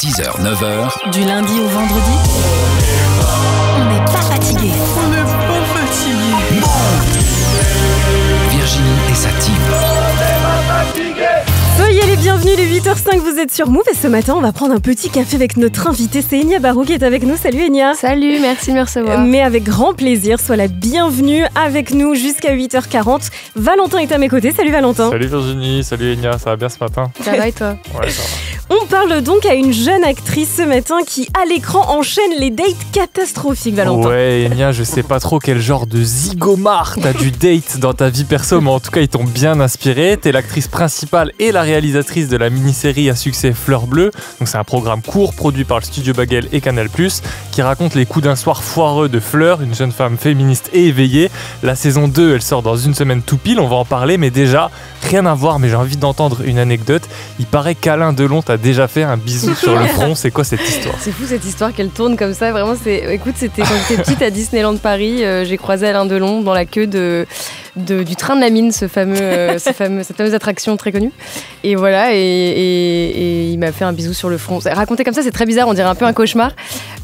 6h, 9h. Du lundi au vendredi, on n'est pas fatigué. On n'est pas fatigué. Virginie et sa team. Soyez les bienvenus, les 8h05, vous êtes sur Move et ce matin on va prendre un petit café avec notre invité, c'est Enya Barou qui est avec nous. Salut Enya. Salut, merci de me recevoir. Mais avec grand plaisir, sois la bienvenue avec nous jusqu'à 8h40. Valentin est à mes côtés, salut Valentin. Salut Virginie, salut Enya, ça va bien ce matin? Ça va et toi? Ouais, ça va. On parle donc à une jeune actrice ce matin qui à l'écran enchaîne les dates catastrophiques, Valentin. Ouais Enya, je sais pas trop quel genre de zigomar t'as du date dans ta vie perso, mais en tout cas ils t'ont bien inspiré. T'es l'actrice principale et la réalisatrice de la mini-série à succès Fleur Bleue. Donc c'est un programme court produit par le Studio Bagel et Canal+, qui raconte les coups d'un soir foireux de Fleur, une jeune femme féministe et éveillée. La saison 2, elle sort dans une semaine tout pile, on va en parler, mais déjà, rien à voir, mais j'ai envie d'entendre une anecdote. Il paraît qu'Alain Delon t'a déjà fait un bisou sur le front, c'est quoi cette histoire? C'est fou cette histoire qu'elle tourne comme ça, vraiment écoute, c'était quand j'étais petite à Disneyland Paris, j'ai croisé Alain Delon dans la queue du train de la mine, cette fameuse attraction très connue. Et voilà, et il m'a fait un bisou sur le front. Raconté comme ça, c'est très bizarre, on dirait un peu un cauchemar,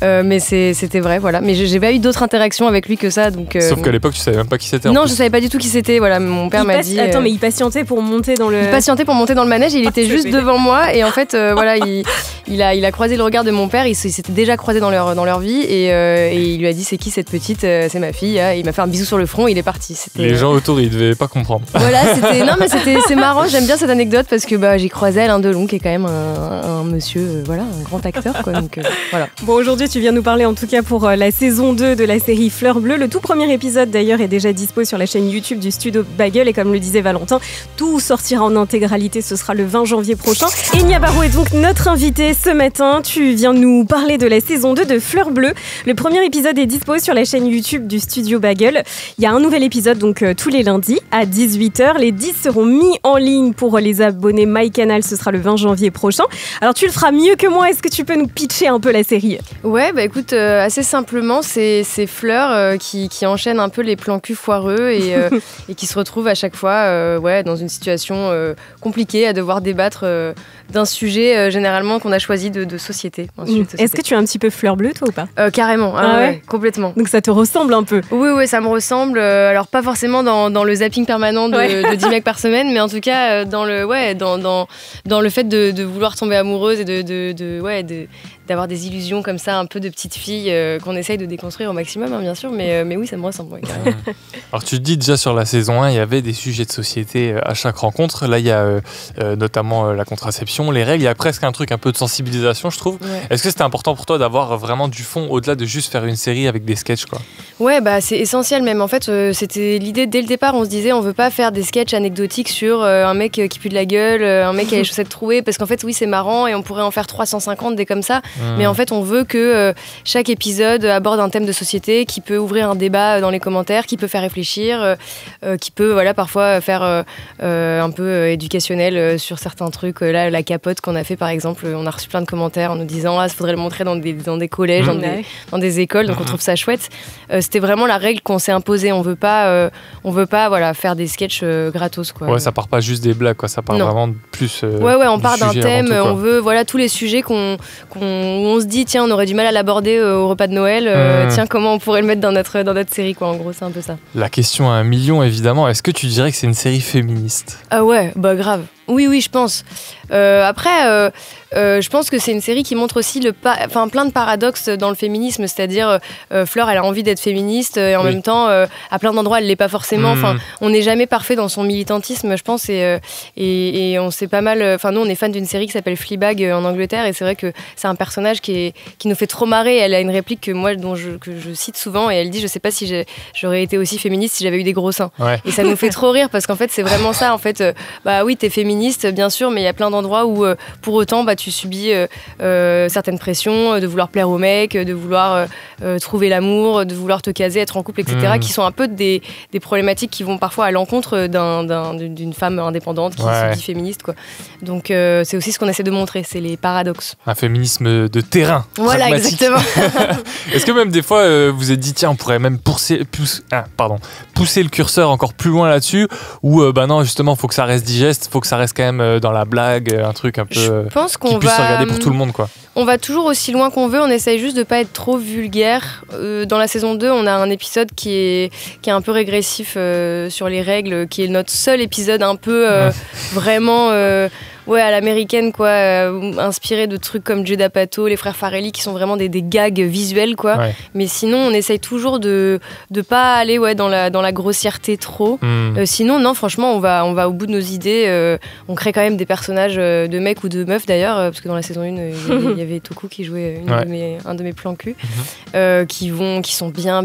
mais c'était vrai, voilà. Mais j'ai pas eu d'autres interactions avec lui que ça, donc. Sauf qu'à l'époque, tu savais même pas qui c'était. Non, je savais pas du tout qui c'était. Voilà, mon père m'a dit. Attends, mais il patientait pour monter dans le. Il patientait pour monter dans le manège. Et il était juste devant moi, et en fait, voilà, il a croisé le regard de mon père. Ils s'étaient déjà croisés dans leur vie, et il lui a dit c'est qui cette petite? C'est ma fille. Et il m'a fait un bisou sur le front. Et il est parti. Les gens autour, ils devaient pas comprendre. Voilà, c'est marrant. J'aime bien cette anecdote parce que j'ai croisé Alain Delon, qui est quand même un monsieur, voilà, un grand acteur, quoi. Donc voilà. Bon, aujourd'hui, tu viens nous parler en tout cas pour la saison 2 de la série Fleur Bleue. Le tout premier épisode d'ailleurs est déjà dispo sur la chaîne YouTube du Studio Bagel et comme le disait Valentin, tout sortira en intégralité, ce sera le 20 janvier prochain. Enya Barou est donc notre invitée ce matin. Tu viens nous parler de la saison 2 de Fleur Bleue. Le premier épisode est dispo sur la chaîne YouTube du Studio Bagel. Il y a un nouvel épisode donc tous les lundis à 18h. Les 10 seront mis en ligne pour les abonnés MyCanal, ce sera le 20 janvier prochain. Alors tu le feras mieux que moi, est-ce que tu peux nous pitcher un peu la série? Ouais, écoute, assez simplement, c'est Fleur qui enchaîne un peu les plans cul foireux et qui se retrouve à chaque fois dans une situation compliquée à devoir débattre d'un sujet généralement qu'on a choisi de société. Est-ce que tu as un petit peu Fleur Bleue toi ou pas? Carrément, ouais, complètement. Donc ça te ressemble un peu? Oui, ça me ressemble. Alors pas forcément dans le zapping permanent de 10 mecs par semaine, mais en tout cas dans le fait de vouloir tomber amoureuse et d'avoir des illusions comme ça, un peu de petite fille qu'on essaye de déconstruire au maximum, bien sûr, mais oui, ça me ressemble. Ouais, carrément. Alors tu te dis déjà sur la saison 1, il y avait des sujets de société à chaque rencontre. Là, il y a notamment la contraception, les règles, il y a presque un truc un peu de sensibilisation, je trouve. Ouais. Est-ce que c'était important pour toi d'avoir vraiment du fond au-delà de juste faire une série avec des sketchs, quoi? Ouais, c'est essentiel même. En fait, c'était l'idée dès le départ, on se disait on veut pas faire des sketchs anecdotiques sur un mec qui pue de la gueule, un mec qui a les chaussettes trouées, parce qu'en fait, oui, c'est marrant et on pourrait en faire 350 des comme ça. Mais en fait, on veut que chaque épisode aborde un thème de société qui peut ouvrir un débat dans les commentaires, qui peut faire réfléchir, qui peut parfois faire un peu éducationnel sur certains trucs. Là, la capote qu'on a fait, par exemple, on a reçu plein de commentaires en nous disant il faudrait le montrer dans des collèges, dans des écoles, donc on trouve ça chouette. C'était vraiment la règle qu'on s'est imposée. On veut pas faire des sketchs gratos, quoi. Ouais, ça part pas juste des blagues, quoi. Ça part vraiment plus. On part d'un thème. On veut tous les sujets on se dit tiens, on aurait du mal à l'aborder au repas de Noël. Tiens, comment on pourrait le mettre dans notre série, quoi. En gros, c'est un peu ça. La question à 1 million, évidemment. Est-ce que tu dirais que c'est une série féministe? Ah ouais, grave. Oui, je pense. Après, je pense que c'est une série qui montre aussi plein de paradoxes dans le féminisme, c'est-à-dire Fleur, elle a envie d'être féministe et en même temps, à plein d'endroits, elle l'est pas forcément. Enfin, on n'est jamais parfait dans son militantisme, je pense, et on sait pas mal. Nous, on est fan d'une série qui s'appelle Fleabag en Angleterre, et c'est vrai que c'est un personnage qui nous fait trop marrer. Elle a une réplique que je cite souvent, et elle dit, je sais pas si j'aurais été aussi féministe si j'avais eu des gros seins. Ouais. Et ça nous fait trop rire parce qu'en fait, c'est vraiment ça. En fait, oui, t'es féministe, bien sûr, mais il y a plein d'endroits où, pour autant, tu subis certaines pressions de vouloir plaire aux mecs, de vouloir trouver l'amour, de vouloir te caser, être en couple, etc., qui sont un peu des problématiques qui vont parfois à l'encontre d'une femme indépendante qui se dit féministe, quoi. Donc c'est aussi ce qu'on essaie de montrer, c'est les paradoxes. Un féminisme de terrain. Voilà, pragmatique. exactement. Est-ce que même des fois vous êtes dit tiens, on pourrait même pousser le curseur encore plus loin là-dessus, ou non, justement, faut que ça reste digeste, faut que ça reste quand même dans la blague, un truc un peu Je pense qui qu'on puisse se va regarder pour tout le monde, quoi. On va toujours aussi loin qu'on veut, on essaye juste de pas être trop vulgaire. Dans la saison 2, on a un épisode qui est un peu régressif sur les règles, qui est notre seul épisode un peu vraiment à l'américaine, quoi, inspiré de trucs comme Judd Apatow, les frères Farrelly, qui sont vraiment des gags visuels, quoi. Ouais. Mais sinon, on essaye toujours de pas aller dans la grossièreté trop. Sinon, non, franchement, on va au bout de nos idées. On crée quand même des personnages de mecs ou de meufs, d'ailleurs, parce que dans la saison 1, il y avait Toku qui jouait un de mes plans cul, qui sont bien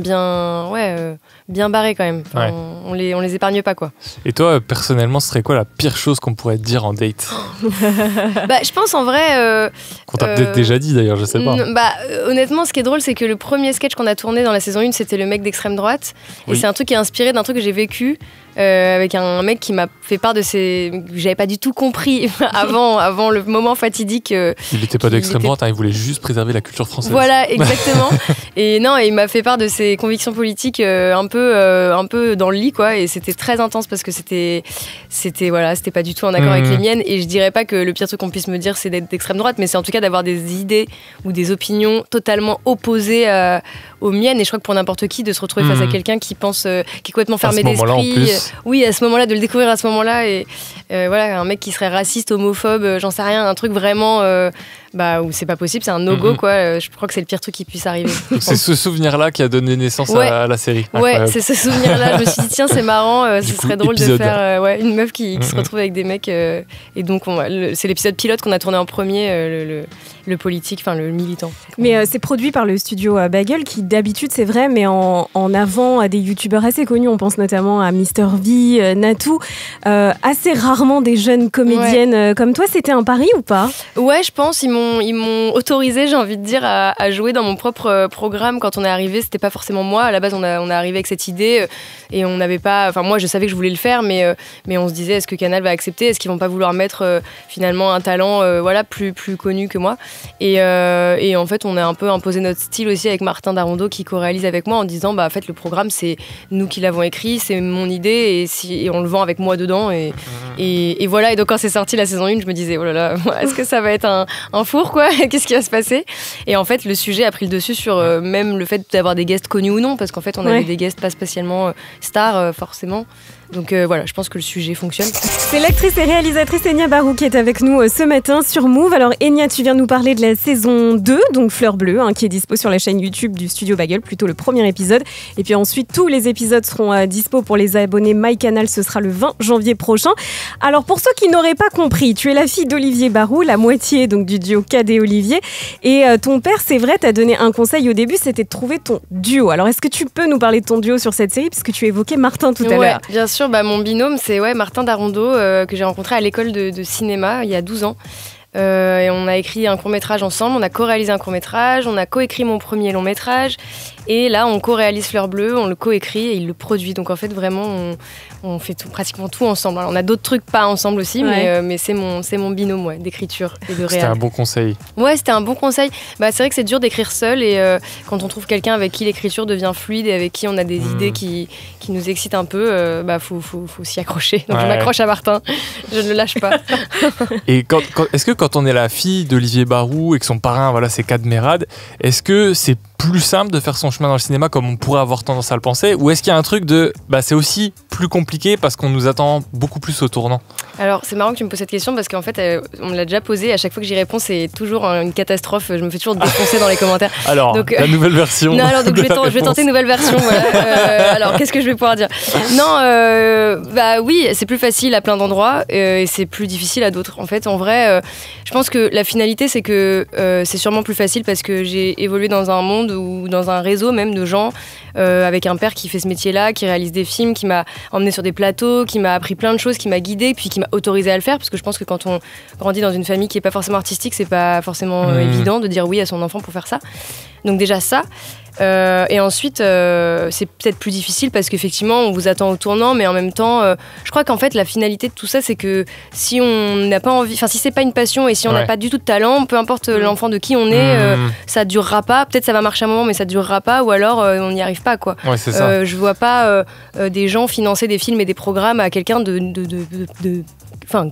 barrés quand même. Enfin, on les épargne pas, quoi. Et toi, personnellement, ce serait quoi la pire chose qu'on pourrait te dire en date? Je pense en vrai... Qu'on t'a peut-être déjà dit d'ailleurs, je sais pas. Honnêtement, ce qui est drôle, c'est que le premier sketch qu'on a tourné dans la saison 1, c'était le mec d'extrême droite. Oui. Et c'est un truc qui est inspiré d'un truc que j'ai vécu avec un mec qui m'a fait part de ses... J'avais pas du tout compris avant le moment fatidique. Il n'était pas d'extrême droite, il voulait juste préserver la culture française. Voilà, exactement. Et il m'a fait part de ses convictions politiques un peu dans le lit, quoi. Et c'était très intense parce que c'était pas du tout en accord avec les miennes. Et je dirais pas que le pire truc qu'on puisse me dire, c'est d'être d'extrême droite, mais c'est en tout cas d'avoir des idées ou des opinions totalement opposées aux miennes. Et je crois que pour n'importe qui, de se retrouver face à quelqu'un qui pense, qui est complètement fermé d'esprit. Oui, à ce moment-là, de le découvrir à ce moment-là. Et un mec qui serait raciste, homophobe, j'en sais rien, un truc vraiment... où c'est pas possible, c'est un no-go, quoi. Je crois que c'est le pire truc qui puisse arriver. C'est ce souvenir-là qui a donné naissance à la série. Ouais, c'est ce souvenir-là. Je me suis dit, tiens, c'est marrant, ce serait drôle de faire une meuf qui se retrouve avec des mecs. Et donc, c'est l'épisode pilote qu'on a tourné en premier, le politique, enfin le militant. Mais c'est produit par le studio Bagel, qui d'habitude, c'est vrai, mais en avant à des youtubeurs assez connus. On pense notamment à Mr V, Natou. Assez rarement des jeunes comédiennes comme toi. C'était un pari ou pas? Ouais, je pense. Ils m'ont autorisé, j'ai envie de dire, à jouer dans mon propre programme quand on est arrivé. C'était pas forcément moi. À la base, on est arrivé avec cette idée et on n'avait pas. Enfin, moi, je savais que je voulais le faire, mais on se disait, est-ce que Canal va accepter? Est-ce qu'ils vont pas vouloir mettre finalement un talent, plus connu que moi? Et en fait, on a un peu imposé notre style aussi avec Martin Darondo qui co-réalise avec moi en disant, en fait, le programme, c'est nous qui l'avons écrit, c'est mon idée et on le vend avec moi dedans. Et voilà. Et donc, quand c'est sorti la saison 1, je me disais, oh là là, est-ce que ça va être un four, quoi? Qu'est-ce qui va se passer? Et en fait, le sujet a pris le dessus sur même le fait d'avoir des guests connus ou non, parce qu'en fait, on avait des guests pas spécialement stars, forcément. Donc je pense que le sujet fonctionne. C'est l'actrice et réalisatrice Enya Barou qui est avec nous ce matin sur Move. Alors Enya, tu viens nous parler de la saison 2, donc Fleur Bleue, qui est dispo sur la chaîne YouTube du Studio Bagel, plutôt le premier épisode. Et puis ensuite, tous les épisodes seront dispo pour les abonnés MyCanal, ce sera le 20 janvier prochain. Alors pour ceux qui n'auraient pas compris, tu es la fille d'Olivier Barou, la moitié donc du duo Cadet-Olivier. Et ton père, c'est vrai, t'a donné un conseil au début, c'était de trouver ton duo. Alors est-ce que tu peux nous parler de ton duo sur cette série, puisque tu évoquais Martin tout à l'heure? Bien sûr. Mon binôme, c'est Martin Darondo, que j'ai rencontré à l'école de cinéma il y a 12 ans. Et on a écrit un court-métrage ensemble, on a co-réalisé un court-métrage, on a co-écrit mon premier long-métrage. Et là, on co-réalise Fleur Bleue, on le co-écrit et il le produit. Donc en fait, vraiment, on fait pratiquement tout ensemble. Alors, on a d'autres trucs pas ensemble aussi, mais c'est mon binôme d'écriture et de réal. C'était un bon conseil. Ouais, c'était un bon conseil. C'est vrai que c'est dur d'écrire seul et quand on trouve quelqu'un avec qui l'écriture devient fluide et avec qui on a des idées qui nous excitent un peu, faut s'y accrocher. Donc je m'accroche à Martin, je ne le lâche pas. Et est-ce que quand on est la fille d'Olivier Barou et que son parrain, c'est Kad Merad, est-ce que c'est plus simple de faire son chemin dans le cinéma comme on pourrait avoir tendance à le penser, ou est-ce qu'il y a un truc de c'est aussi plus compliqué parce qu'on nous attend beaucoup plus au tournant? Alors c'est marrant que tu me poses cette question parce qu'en fait on me l'a déjà posée, à chaque fois que j'y réponds c'est toujours une catastrophe, je me fais toujours défoncer dans les commentaires. Alors donc, la nouvelle version. Non, alors donc je vais tenter une nouvelle version. Voilà. Alors qu'est-ce que je vais pouvoir dire? Non, oui, c'est plus facile à plein d'endroits et c'est plus difficile à d'autres. En fait, en vrai, je pense que la finalité c'est que c'est sûrement plus facile parce que j'ai évolué dans un monde ou dans un réseau même de gens avec un père qui fait ce métier-là, qui réalise des films, qui m'a emmené sur des plateaux, qui m'a appris plein de choses, qui m'a guidée, puis qui m'a autorisé à le faire, parce que je pense que quand on grandit dans une famille qui n'est pas forcément artistique, c'est pas forcément évident de dire oui à son enfant pour faire ça. Donc déjà ça. Et ensuite, c'est peut-être plus difficile parce qu'effectivement, on vous attend au tournant, mais en même temps, je crois qu'en fait, la finalité de tout ça, c'est que si on n'a pas envie, enfin, si c'est pas une passion et si on n'a pas du tout de talent, peu importe l'enfant de qui on est, ça durera pas. Peut-être ça va marcher un moment, mais ça durera pas, ou alors on n'y arrive pas, quoi. Ouais, c'est ça. Je vois pas des gens financer des films et des programmes à quelqu'un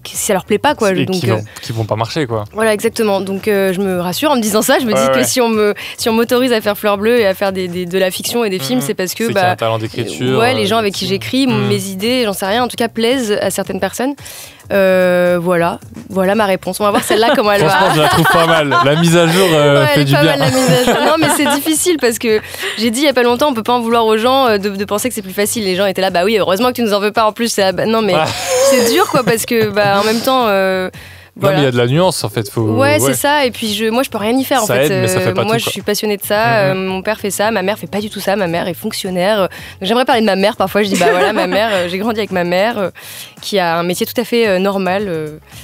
si ça leur plaît pas, quoi. Et Donc, qui vont pas marcher, quoi. Voilà, exactement. Donc je me rassure en me disant ça. Je me dis que si on m'autorise à faire Fleur Bleue et à faire de la fiction et des films, c'est parce que qu'il y a un talent d'écriture. Les gens avec qui j'écris, mes idées, j'en sais rien, en tout cas plaisent à certaines personnes. Voilà ma réponse. On va voir celle-là comment elle va. Franchement, je la trouve pas mal. La mise à jour fait du bien. Mal, la mise à jour. Non, mais c'est difficile parce que j'ai dit il y a pas longtemps, on peut pas en vouloir aux gens de penser que c'est plus facile. Les gens étaient là, bah oui, heureusement que tu nous en veux pas en plus. Non, mais c'est dur, quoi, parce que en même temps. Voilà. Non, mais il y a de la nuance en fait. C'est ça. Et puis moi, je peux rien y faire en fait. Aide, mais ça fait pas moi, tout, je suis passionnée de ça. Mon père fait ça. Ma mère fait pas du tout ça. Ma mère est fonctionnaire. Donc, j'aimerais parler de ma mère. Parfois, je dis voilà, ma mère. J'ai grandi avec ma mère, qui a un métier tout à fait normal.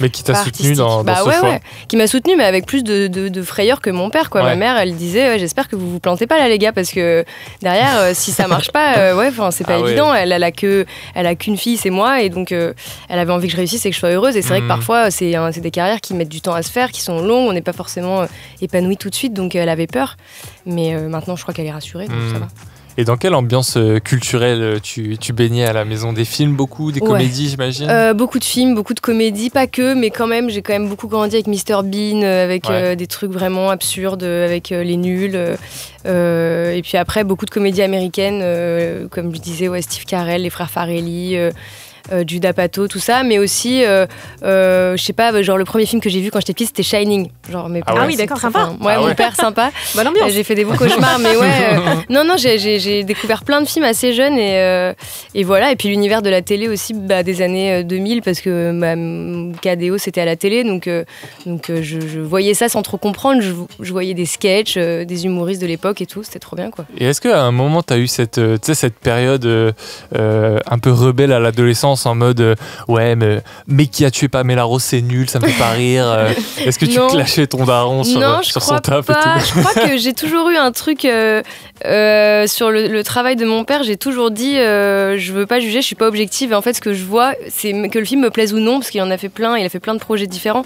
Mais qui t'a soutenu dans ce choix. Ouais. Qui m'a soutenu, mais avec plus de frayeur que mon père, quoi. Ma mère, elle disait j'espère que vous plantez pas là, les gars, parce que derrière, si ça marche pas, c'est pas évident. Elle a qu'une fille, c'est moi, et donc elle avait envie que je réussisse et que je sois heureuse. Et c'est vrai que parfois, c'est des carrières qui mettent du temps à se faire, qui sont longues, on n'est pas forcément épanoui tout de suite, donc elle avait peur. Mais maintenant, je crois qu'elle est rassurée, donc ça va. Et dans quelle ambiance culturelle tu baignais à la maison? Des films, beaucoup, des comédies, j'imagine? Beaucoup de films, beaucoup de comédies, pas que, mais quand même, j'ai quand même beaucoup grandi avec Mr Bean, avec des trucs vraiment absurdes, avec les nuls. Et puis après, beaucoup de comédies américaines, comme je disais, Steve Carell, les frères Farrelly. Judd Apatow, tout ça, mais aussi je sais pas, genre le premier film que j'ai vu quand j'étais petite, c'était Shining, genre mes parents, oui, d'accord, sympa. Mon père sympa. Bonne ambiance. J'ai fait des beaux cauchemars, mais non, j'ai découvert plein de films assez jeunes, et voilà. Et puis l'univers de la télé aussi, des années 2000, parce que KDO c'était à la télé, donc je voyais ça sans trop comprendre. Je voyais des sketchs, des humoristes de l'époque et tout, c'était trop bien, quoi. Et est-ce qu'à un moment t'as eu cette période un peu rebelle à l'adolescence, en mode mais qui a tué Pamela Rose, c'est nul, ça me fait pas rire. Est-ce que tu clashais ton daron sur son taf et tout? Je crois que j'ai toujours eu un truc sur le travail de mon père. J'ai toujours dit je veux pas juger, je suis pas objective, et en fait ce que je vois, c'est que le film me plaise ou non, parce qu'il en a fait plein, il a fait plein de projets différents.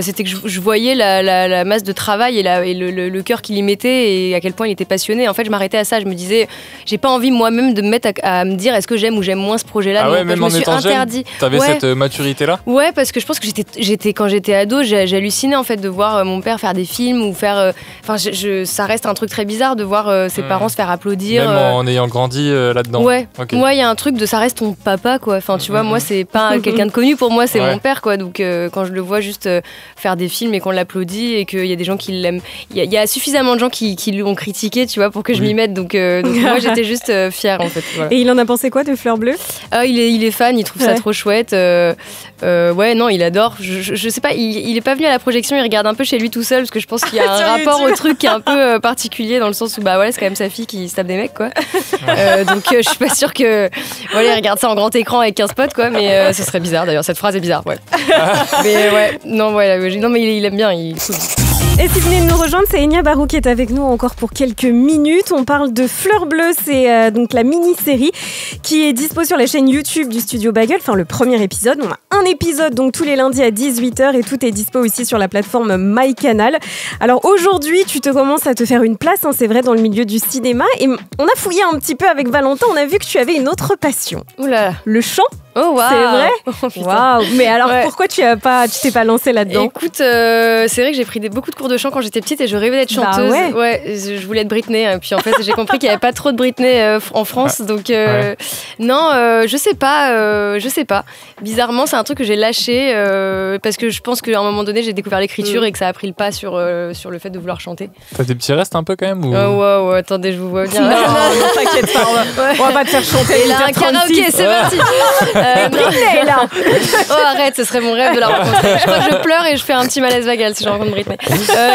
C'était que je voyais la masse de travail et le cœur qu'il y mettait, et à quel point il était passionné. En fait, je m'arrêtais à ça, je me disais j'ai pas envie moi-même de me mettre à me dire est-ce que j'aime ou j'aime moins ce projet-là. Même en étant jeune, t'avais cette maturité-là? Ouais, parce que je pense que quand j'étais ado, j'hallucinais en fait de voir mon père faire des films ou faire. Ça reste un truc très bizarre de voir ses parents se faire applaudir. Même en ayant grandi là-dedans. Ouais. Okay. Moi, il y a un truc de ça reste ton papa, quoi. Enfin, tu vois, moi, c'est pas quelqu'un de connu pour moi, c'est mon père, quoi. Donc, quand je le vois juste faire des films et qu'on l'applaudit et qu'il y a des gens qui l'aiment, il y a suffisamment de gens qui lui ont critiqué, tu vois, pour que je m'y mette. Donc moi, j'étais juste fière, en fait. Voilà. Et il en a pensé quoi de Fleur Bleue? Il est fan, il trouve ça trop chouette. Non, il adore. Je sais pas, il est pas venu à la projection, il regarde un peu chez lui tout seul, parce que je pense qu'il y a un rapport au truc qui est un peu particulier, dans le sens où c'est quand même sa fille qui se tape des mecs, quoi. Donc je suis pas sûre que il regarde ça en grand écran avec 15 potes, quoi, mais ce serait bizarre d'ailleurs, cette phrase est bizarre, mais mais il aime bien, il est cool. Et si vous venez de nous rejoindre, c'est Enya Barou qui est avec nous encore pour quelques minutes. On parle de Fleur Bleue, c'est donc la mini-série qui est dispo sur la chaîne YouTube du Studio Bagel. Enfin, le premier épisode. On a un épisode donc tous les lundis à 18h et tout est dispo aussi sur la plateforme MyCanal. Alors aujourd'hui, tu commences à te faire une place, c'est vrai, dans le milieu du cinéma. Et on a fouillé un petit peu avec Valentin, on a vu que tu avais une autre passion. Oula. Le chant. Oh waouh. C'est vrai. Waouh. Mais alors pourquoi tu t'es pas lancée là-dedans? Écoute, c'est vrai que j'ai pris beaucoup de cours de chant quand j'étais petite et je rêvais d'être chanteuse. Je voulais être Britney. Puis en fait, j'ai compris qu'il n'y avait pas trop de Britney en France. Donc je sais pas. Bizarrement, c'est un truc que j'ai lâché parce que je pense qu'à un moment donné, j'ai découvert l'écriture et que ça a pris le pas sur le fait de vouloir chanter. T'as des petits restes un peu quand même ou... Ouais, attendez, je vous vois bien. Non, t'inquiète pas, on va pas te faire chanter. Et là, un karaoké, c'est parti. Britney là. Oh arrête, ce serait mon rêve de la rencontrer. Je crois que je pleure et je fais un petit malaise vagal si je rencontre Britney.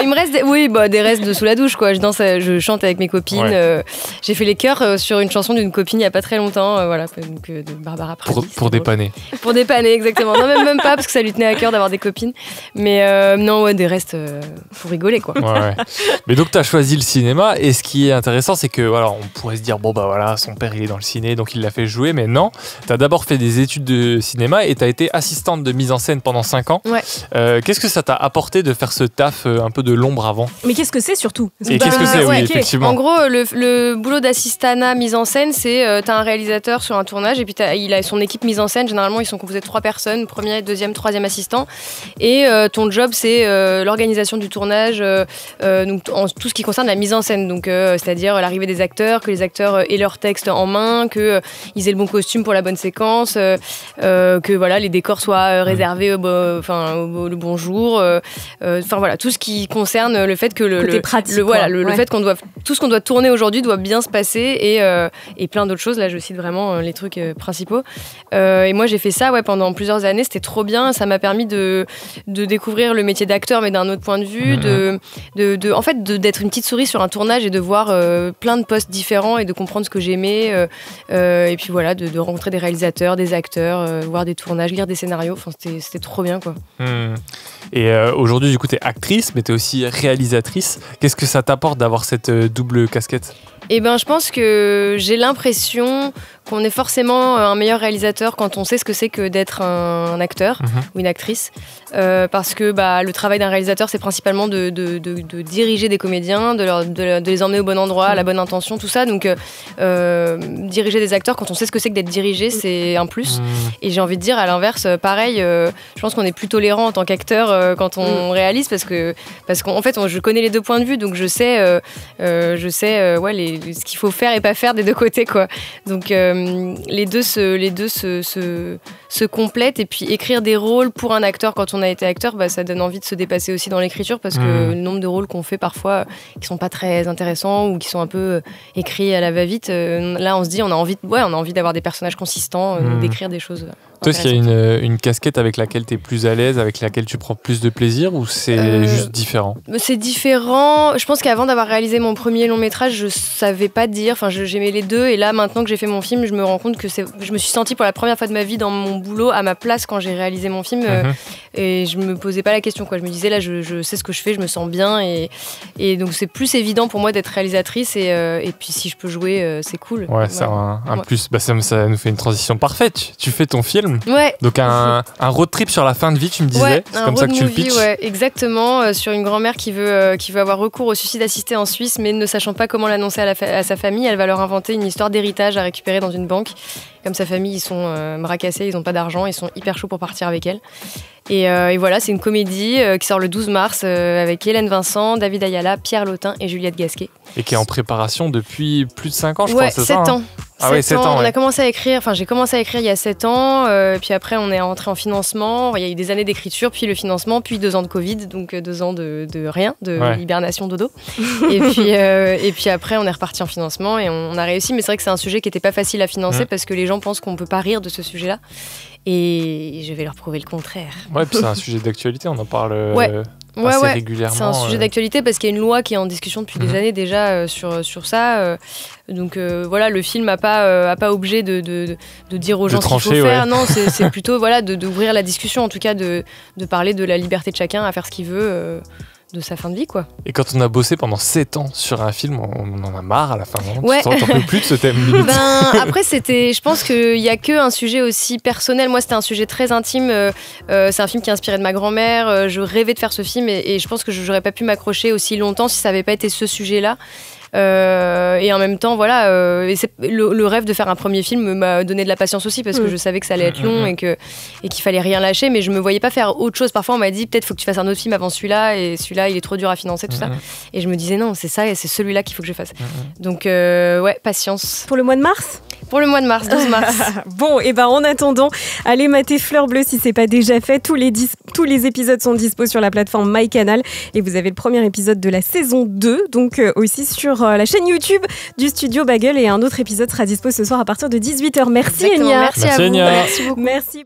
Il me reste des restes de sous la douche, quoi. Je danse, je chante avec mes copines. J'ai fait les chœurs sur une chanson d'une copine il y a pas très longtemps, donc de Barbara Pravi. Pour dépanner. Pour dépanner, exactement. Non, même pas parce que ça lui tenait à cœur d'avoir des copines. Mais des restes pour rigoler, quoi. Ouais. Mais donc t'as choisi le cinéma et ce qui est intéressant, c'est que on pourrait se dire son père il est dans le ciné donc il l'a fait jouer, mais non. T'as d'abord fait des des études de cinéma et tu as été assistante de mise en scène pendant 5 ans. Ouais. Qu'est-ce que ça t'a apporté de faire ce taf un peu de l'ombre avant ? Mais qu'est-ce que c'est surtout ? Et qu'est-ce que c'est, oui, ok. effectivement. En gros, le boulot d'assistanat mise en scène, c'est t'as un réalisateur sur un tournage et puis il a son équipe mise en scène. Généralement, ils sont composés de 3 personnes, premier, deuxième, troisième assistant. Et ton job, c'est l'organisation du tournage, donc en tout ce qui concerne la mise en scène. Donc, c'est-à-dire l'arrivée des acteurs, que les acteurs aient leur texte en main, qu'ils aient le bon costume pour la bonne séquence, que voilà, les décors soient réservés le bon jour. Enfin voilà, tout ce qui concerne le fait que le fait qu'on doit tout ce qu'on doit tourner aujourd'hui doit bien se passer et plein d'autres choses. Là, je cite vraiment les trucs principaux. Et moi, j'ai fait ça pendant plusieurs années. C'était trop bien. Ça m'a permis de découvrir le métier d'acteur, mais d'un autre point de vue, d'être une petite souris sur un tournage et de voir plein de postes différents et de comprendre ce que j'aimais. Et puis voilà, de rencontrer des réalisateurs, des acteurs, voir des tournages, lire des scénarios. Enfin, c'était trop bien, quoi. Et aujourd'hui, du coup, tu es actrice, mais tu es aussi réalisatrice. Qu'est-ce que ça t'apporte d'avoir cette double casquette ? Eh ben, je pense que j'ai l'impression qu'on est forcément un meilleur réalisateur quand on sait ce que c'est que d'être un acteur ou une actrice. Parce que le travail d'un réalisateur, c'est principalement de diriger des comédiens, de les emmener au bon endroit, à la bonne intention, tout ça. Donc, diriger des acteurs, quand on sait ce que c'est que d'être dirigé, c'est un plus. Et j'ai envie de dire, à l'inverse, pareil, je pense qu'on est plus tolérant en tant qu'acteur quand on réalise, parce qu'en fait, je connais les deux points de vue, donc je sais ce qu'il faut faire et pas faire des deux côtés, quoi. Donc, les deux se complètent, et puis écrire des rôles pour un acteur quand on a été acteur, ça donne envie de se dépasser aussi dans l'écriture, parce que le nombre de rôles qu'on fait parfois qui sont pas très intéressants ou qui sont un peu écrits à la va-vite, là on se dit on a envie d'avoir des personnages consistants, d'écrire des choses. Toi, est-ce qu'il y a une casquette avec laquelle tu es plus à l'aise, avec laquelle tu prends plus de plaisir, ou c'est juste différent ? C'est différent. Je pense qu'avant d'avoir réalisé mon premier long métrage, je savais pas dire. Enfin, j'aimais les deux. Et là, maintenant que j'ai fait mon film, je me rends compte que je me suis sentie pour la première fois de ma vie dans mon boulot à ma place quand j'ai réalisé mon film. Et je me posais pas la question, quoi. Je me disais, là, je sais ce que je fais, je me sens bien. Et donc, c'est plus évident pour moi d'être réalisatrice. Et puis, si je peux jouer, c'est cool. Ouais, c'est un plus. Ça nous fait une transition parfaite. Tu fais ton film. Ouais. Donc un road trip sur la fin de vie, tu me disais, c'est comme ça que tu le pitches. Ouais, exactement, sur une grand-mère qui veut avoir recours au suicide assisté en Suisse, mais ne sachant pas comment l'annoncer à sa famille, elle va leur inventer une histoire d'héritage à récupérer dans une banque. Comme sa famille, ils sont bracassés, ils n'ont pas d'argent, ils sont hyper chauds pour partir avec elle. Et voilà, c'est une comédie qui sort le 12 mars avec Hélène Vincent, David Ayala, Pierre Lotin et Juliette Gasquet. Et qui est en préparation depuis plus de 5 ans, je crois, c'est 7 ça, ans. Ah ouais, 7 ans. On a commencé à écrire, j'ai commencé à écrire il y a 7 ans, puis après on est rentré en financement, il y a eu des années d'écriture, puis le financement, puis 2 ans de Covid, donc 2 ans de rien, de hibernation dodo. et puis après on est reparti en financement et on a réussi, mais c'est vrai que c'est un sujet qui n'était pas facile à financer parce que les gens pensent qu'on ne peut pas rire de ce sujet-là. Et je vais leur prouver le contraire. Ouais, puis c'est un sujet d'actualité, on en parle assez régulièrement. C'est un sujet d'actualité parce qu'il y a une loi qui est en discussion depuis des années déjà sur ça. Donc voilà, le film n'a pas objet de dire aux gens ce qu'il faut faire. Ouais. Non, c'est plutôt d'ouvrir la discussion, en tout cas de parler de la liberté de chacun à faire ce qu'il veut. De sa fin de vie, quoi. Et quand on a bossé pendant 7 ans sur un film, on en a marre à la fin. Ouais. T'en peux plus de ce thème. Après, je pense qu'il n'y a qu'un sujet aussi personnel. Moi, c'était un sujet très intime. C'est un film qui est inspiré de ma grand-mère. Je rêvais de faire ce film et je pense que je n'aurais pas pu m'accrocher aussi longtemps si ça n'avait pas été ce sujet-là. Et en même temps, le rêve de faire un premier film m'a donné de la patience aussi parce que je savais que ça allait être long et qu'il fallait rien lâcher, mais je me voyais pas faire autre chose. Parfois, on m'a dit peut-être faut que tu fasses un autre film avant celui-là, et celui-là il est trop dur à financer, tout ça. Et je me disais non, c'est ça, et c'est celui-là qu'il faut que je fasse. Donc patience. Pour le mois de mars ? Pour le mois de mars, 12 mars. Bon, et en attendant, allez mater Fleur Bleue si c'est pas déjà fait. Tous les épisodes sont dispo sur la plateforme MyCanal et vous avez le premier épisode de la saison 2, donc aussi sur la chaîne YouTube du Studio Bagel, et un autre épisode sera dispo ce soir à partir de 18h. Merci Enya. Merci à vous. Enya. Merci beaucoup. Merci.